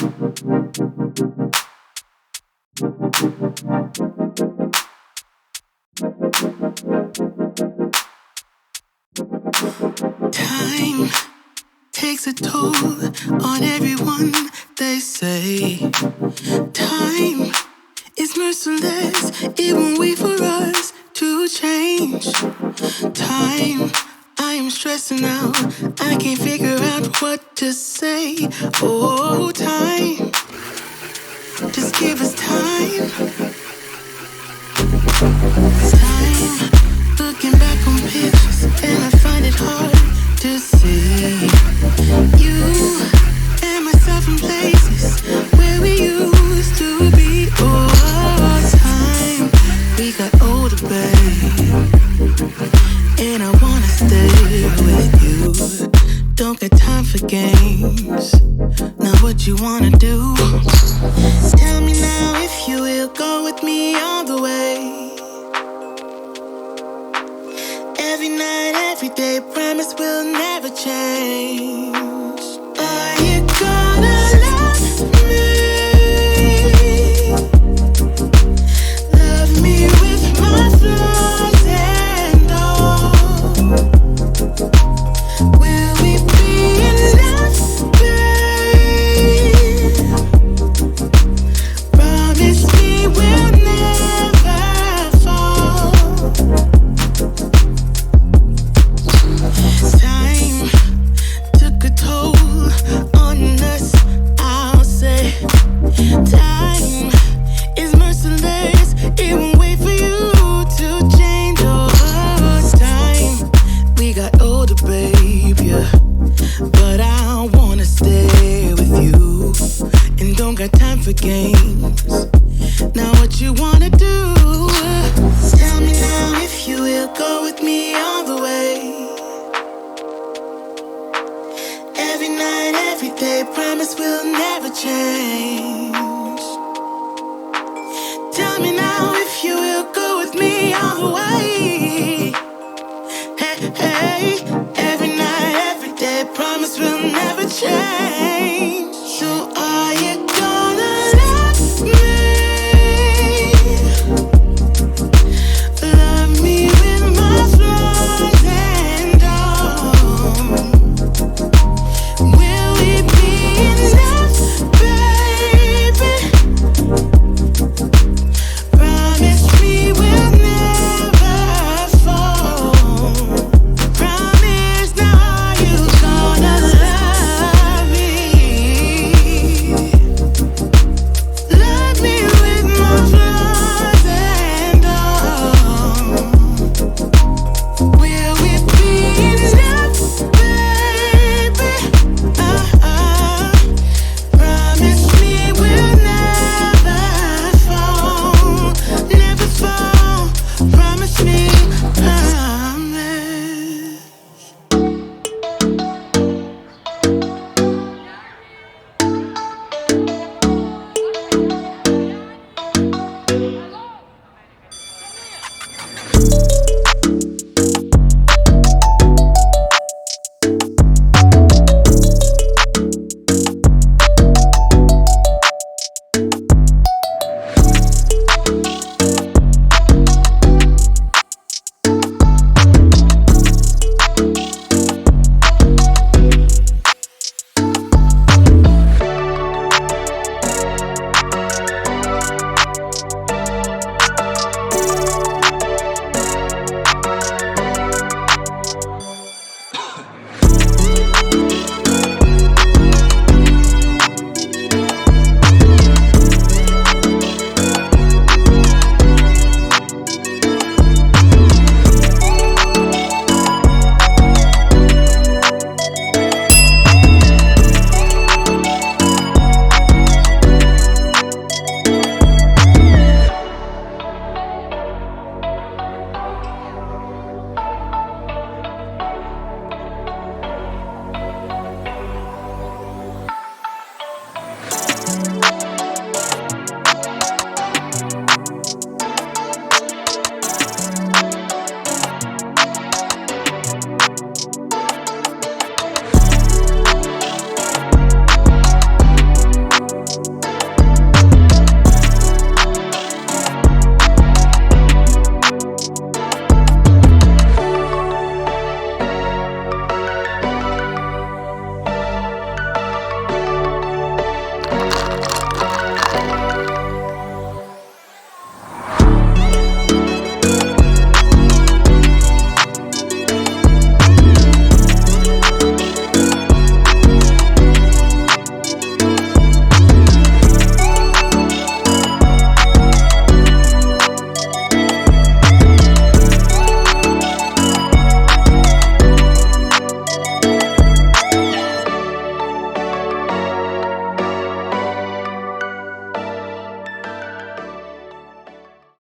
Time takes a toll on everyone, they say. Time is merciless, it won't wait for us to change. Time, I am stressing out, I can't figure out what to say. Oh, time, just give us time. Time, looking back on pictures, and I find it hard to see you and myself in places where we used to be. Oh, time, we got older, babe, and I wanna stay with you. Don't got time for games. Now what you wanna do? Tell me now if you will go with me all the way. Every night, every day, promise we'll never change. Are you gonna love me? Love me with my flaws and all. Will we be enough, babe? Promise me we'll never fall. Time took a toll on us, I'll say. Time is merciless, it won't wait for you to change. Oh, time, we got older, babe, yeah. But I wanna stay with you, and don't got time for games. Now what you wanna do? Tell me now if you will go with me all the way. Every night, every day, promise we'll never change.